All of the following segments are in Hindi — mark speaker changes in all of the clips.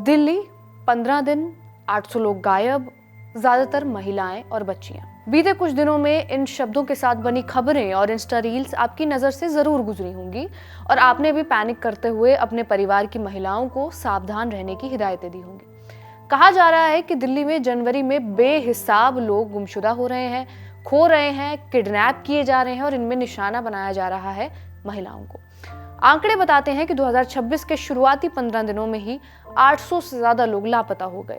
Speaker 1: दिल्ली 15 दिन, 800 लोग गायब, ज्यादातर महिलाएं और बच्चियां। बीते कुछ दिनों में इन शब्दों के साथ बनी खबरें और इंस्टा रील्स आपकी नजर से जरूर गुजरी होंगी और आपने भी पैनिक करते हुए अपने परिवार की महिलाओं को सावधान रहने की हिदायतें दी होंगी। कहा जा रहा है कि दिल्ली में जनवरी में बेहिसाब लोग गुमशुदा हो रहे हैं, खो रहे हैं, किडनैप किए जा रहे हैं और इनमें निशाना बनाया जा रहा है महिलाओं को। आंकड़े बताते हैं कि 2026 के शुरुआती 15 दिनों में ही 800 से ज्यादा लोग लापता हो गए,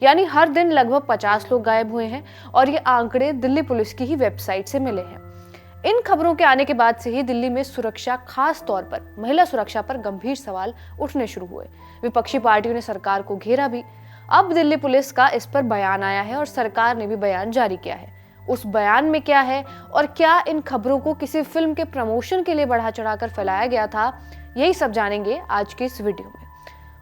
Speaker 1: यानी हर दिन लगभग 50 लोग गायब हुए हैं और ये आंकड़े दिल्ली पुलिस की ही वेबसाइट से मिले हैं। इन खबरों के आने के बाद से ही दिल्ली में सुरक्षा, खास तौर पर महिला सुरक्षा पर गंभीर सवाल उठने शुरू हुए। विपक्षी पार्टियों ने सरकार को घेरा भी। अब दिल्ली पुलिस का इस पर बयान आया है और सरकार ने भी बयान जारी किया है। उस बयान में क्या है और क्या इन खबरों को किसी फिल्म के प्रमोशन के लिए बढ़ा चढ़ाकर फैलाया गया था, यही सब जानेंगे आज की इस वीडियो में।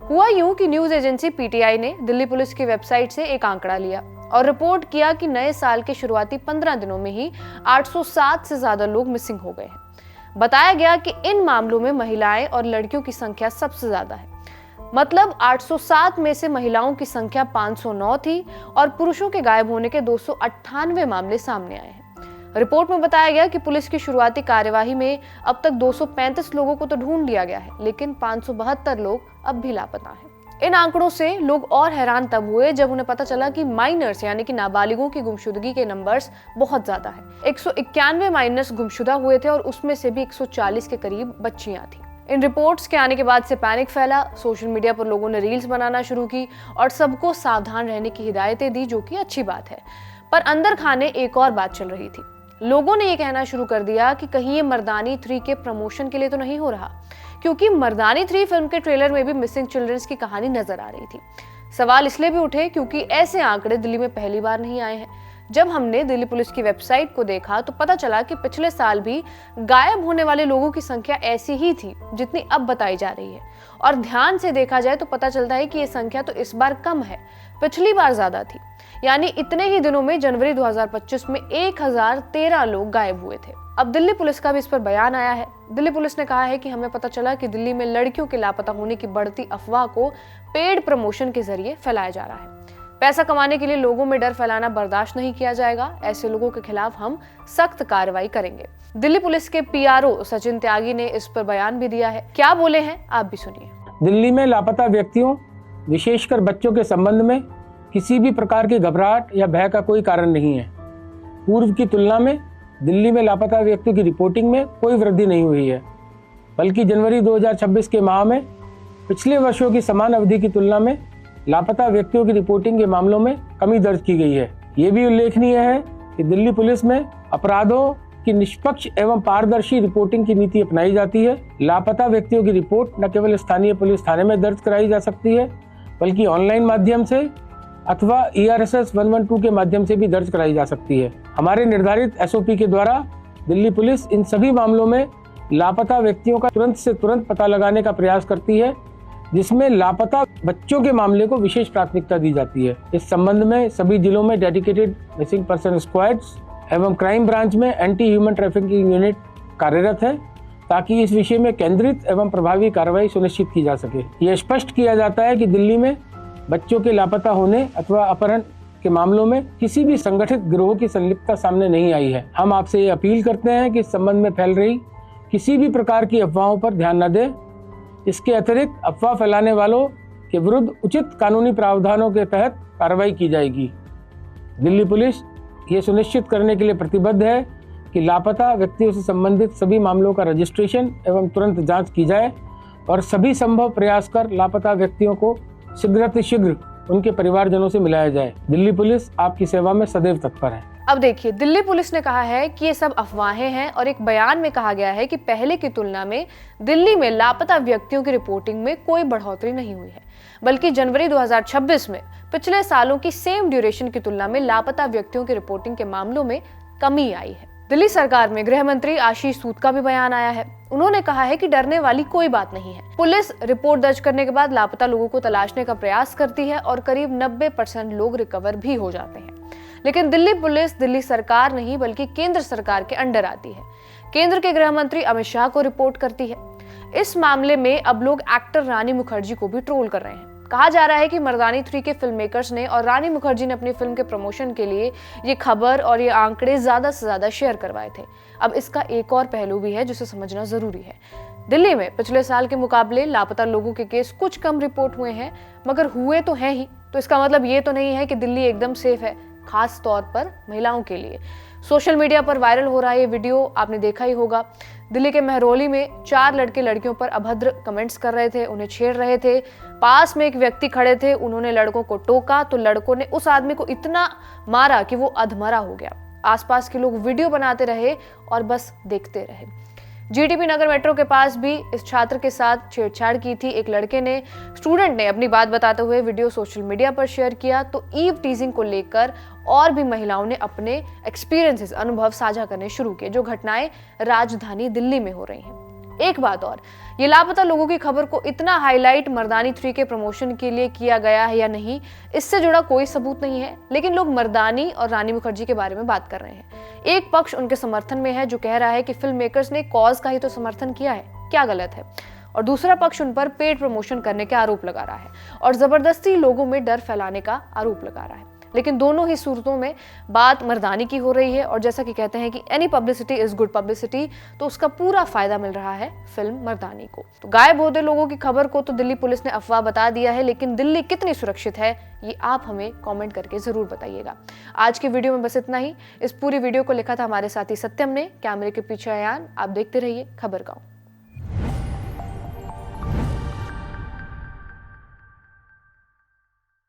Speaker 1: हुआ यूं कि न्यूज एजेंसी पीटीआई ने दिल्ली पुलिस की वेबसाइट से एक आंकड़ा लिया और रिपोर्ट किया कि नए साल के शुरुआती 15 दिनों में ही 807 से ज्यादा लोग मिसिंग हो गए हैं। बताया गया कि इन मामलों में महिलाएं और लड़कियों की संख्या सबसे ज्यादा है। मतलब 807 में से महिलाओं की संख्या 509 थी और पुरुषों के गायब होने के 298 मामले सामने आए हैं। रिपोर्ट में बताया गया कि पुलिस की शुरुआती कार्यवाही में अब तक 235 लोगों को तो ढूंढ लिया गया है, लेकिन 572 लोग अब भी लापता हैं। इन आंकड़ों से लोग और हैरान तब हुए जब उन्हें पता चला कि माइनर्स यानी कि नाबालिगों की गुमशुदगी के नंबर्स बहुत ज्यादा है। 191 माइनर्स गुमशुदा हुए थे और उसमें से भी 140 के करीब बच्चियां थी। इन रिपोर्ट्स के आने के बाद से पैनिक फैला। सोशल मीडिया पर लोगों ने रील्स बनाना शुरू की और सबको सावधान रहने की हिदायतें दी, जो कि अच्छी बात है। पर अंदर खाने एक और बात चल रही थी। लोगों ने ये कहना शुरू कर दिया कि कहीं ये मर्दानी 3 के प्रमोशन के लिए तो नहीं हो रहा, क्योंकि मर्दानी 3 फिल्म के ट्रेलर में भी मिसिंग चिल्ड्रंस की कहानी नजर आ रही थी। सवाल इसलिए भी उठे क्योंकि ऐसे आंकड़े दिल्ली में पहली बार नहीं आए हैं। जब हमने दिल्ली पुलिस की वेबसाइट को देखा तो पता चला कि पिछले साल भी गायब होने वाले लोगों की संख्या ऐसी ही थी जितनी अब बताई जा रही है, और ध्यान से देखा जाए तो पता चलता है कि ये संख्या तो इस बार कम है, पिछली बार ज्यादा थी। यानी इतने ही दिनों में जनवरी 2025 में 1013 लोग गायब हुए थे। अब दिल्ली पुलिस का भी इस पर बयान आया है। दिल्ली पुलिस ने कहा है कि हमें पता चला कि दिल्ली में लड़कियों के लापता होने की बढ़ती अफवाह को पेड प्रमोशन के जरिए फैलाया जा रहा है। पैसा कमाने के लिए लोगों में डर फैलाना बर्दाश्त नहीं किया जाएगा। ऐसे लोगों के खिलाफ हम सख्त कार्रवाई करेंगे। दिल्ली पुलिस के पीआरओ सचिन त्यागी ने इस पर बयान भी दिया है। क्या बोले हैं आप भी सुनिए।
Speaker 2: दिल्ली में लापता व्यक्तियों, विशेषकर बच्चों के संबंध में किसी भी प्रकार की घबराहट या भय का कोई कारण नहीं है। पूर्व की तुलना में दिल्ली में लापता व्यक्तियों की रिपोर्टिंग में कोई वृद्धि नहीं हुई है, बल्कि जनवरी 2026 के माह में पिछले वर्षों की समान अवधि की तुलना में लापता व्यक्तियों की रिपोर्टिंग के मामलों में कमी दर्ज की गई है। ये भी उल्लेखनीय है कि दिल्ली पुलिस में अपराधों की निष्पक्ष एवं पारदर्शी रिपोर्टिंग की नीति अपनाई जाती है। लापता व्यक्तियों की रिपोर्ट न केवल स्थानीय पुलिस थाने में दर्ज कराई जा सकती है, बल्कि ऑनलाइन माध्यम से अथवा ERSS 112 के माध्यम से भी दर्ज कराई जा सकती है। हमारे निर्धारित SOP के द्वारा दिल्ली पुलिस इन सभी मामलों में लापता व्यक्तियों का तुरंत से तुरंत पता लगाने का प्रयास करती है, जिसमें लापता बच्चों के मामले को विशेष प्राथमिकता दी जाती है। इस संबंध में सभी जिलों में डेडिकेटेड मिसिंग पर्सन स्क्वाड्स एवं क्राइम ब्रांच में एंटी ह्यूमन ट्रैफिकिंग यूनिट कार्यरत है, ताकि इस विषय में केंद्रित एवं प्रभावी कार्रवाई सुनिश्चित की जा सके। यह स्पष्ट किया जाता है कि दिल्ली में बच्चों के लापता होने अथवा अपहरण के मामलों में किसी भी संगठित गिरोह की संलिप्तता सामने नहीं आई है। हम आपसे ये अपील करते हैं कि इस संबंध में फैल रही किसी भी प्रकार की अफवाहों पर ध्यान न दें। इसके अतिरिक्त अफवाह फैलाने वालों के विरुद्ध उचित कानूनी प्रावधानों के तहत कार्रवाई की जाएगी। दिल्ली पुलिस ये सुनिश्चित करने के लिए प्रतिबद्ध है कि लापता व्यक्तियों से संबंधित सभी मामलों का रजिस्ट्रेशन एवं तुरंत जांच की जाए और सभी संभव प्रयास कर लापता व्यक्तियों को शीघ्र उनके परिवारजनों से मिलाया जाए। दिल्ली पुलिस आपकी सेवा में सदैव तत्पर है।
Speaker 1: अब देखिए, दिल्ली पुलिस ने कहा है कि ये सब अफवाहें हैं और एक बयान में कहा गया है कि पहले की तुलना में दिल्ली में लापता व्यक्तियों की रिपोर्टिंग में कोई बढ़ोतरी नहीं हुई है, बल्कि जनवरी 2026 में पिछले सालों की सेम ड्यूरेशन की तुलना में लापता व्यक्तियों की रिपोर्टिंग के मामलों में कमी आई है। दिल्ली सरकार में गृह मंत्री आशीष सूद का भी बयान आया है। उन्होंने कहा है कि डरने वाली कोई बात नहीं है। पुलिस रिपोर्ट दर्ज करने के बाद लापता लोगों को तलाशने का प्रयास करती है और करीब 90% लोग रिकवर भी हो जाते हैं। लेकिन दिल्ली पुलिस दिल्ली सरकार नहीं बल्कि केंद्र सरकार के अंडर आती है। केंद्र के गृह मंत्री अमित शाह को रिपोर्ट करती है। इस मामले में अब लोग एक्टर रानी मुखर्जी को भी ट्रोल कर रहे हैं। कहा जा रहा है कि मर्दानी 3 के फिल्म मेकर्स ने और रानी मुखर्जी ने अपनी फिल्म के प्रमोशन के लिए ये खबर और ये आंकड़े ज्यादा से ज्यादा शेयर करवाए थे। अब इसका एक और पहलू भी है जिसे समझना जरूरी है। दिल्ली में पिछले साल के मुकाबले लापता लोगों के केस कुछ कम रिपोर्ट हुए हैं, मगर हुए तो हैं ही। तो इसका मतलब ये तो नहीं है कि दिल्ली एकदम सेफ है, खास तौर पर महिलाओं के लिए। सोशल मीडिया पर वायरल हो रहा ये वीडियो आपने देखा ही होगा। दिल्ली के मेहरौली में 4 लड़के लड़कियों पर अभद्र कमेंट्स कर रहे थे, उन्हें छेड़ रहे थे। पास में एक व्यक्ति खड़े थे, उन्होंने लड़कों को टोका तो लड़कों ने उस आदमी को इतना मारा कि वो अधमरा हो गया। आसपास के लोग वीडियो बनाते रहे और बस देखते रहे। जीटीबी नगर मेट्रो के पास भी इस छात्र के साथ छेड़छाड़ की थी। एक लड़के ने, स्टूडेंट ने अपनी बात बताते हुए वीडियो सोशल मीडिया पर शेयर किया। तो ईव टीजिंग को लेकर और भी महिलाओं ने अपने एक्सपीरियंसेस, अनुभव साझा करने शुरू किए, जो घटनाएं राजधानी दिल्ली में हो रही हैं। एक बात और, ये लापता लोगों की खबर को इतना हाईलाइट मर्दानी 3 के प्रमोशन के लिए किया गया है या नहीं, इससे जुड़ा कोई सबूत नहीं है। लेकिन लोग मर्दानी और रानी मुखर्जी के बारे में बात कर रहे हैं। एक पक्ष उनके समर्थन में है जो कह रहा है कि फिल्म मेकर्स ने कॉज का ही तो समर्थन किया है, क्या गलत है, और दूसरा पक्ष उन पर पेड प्रमोशन करने के आरोप लगा रहा है और जबरदस्ती लोगों में डर फैलाने का आरोप लगा रहा है। लेकिन दोनों ही सूरतों में बात मर्दानी की हो रही है और जैसा कि कहते हैं कि any publicity is good publicity, तो उसका पूरा फायदा मिल रहा है फिल्म मर्दानी को। तो गायब होते लोगों की खबर को तो दिल्ली पुलिस ने अफवाह बता दिया है, लेकिन दिल्ली कितनी सुरक्षित है ये आप हमें कमेंट करके जरूर बताइएगा। आज के वीडियो में बस इतना ही। इस पूरी वीडियो को लिखा था हमारे साथी सत्यम ने, कैमरे के पीछे अयान। आप देखते रहिए खबर गाँव।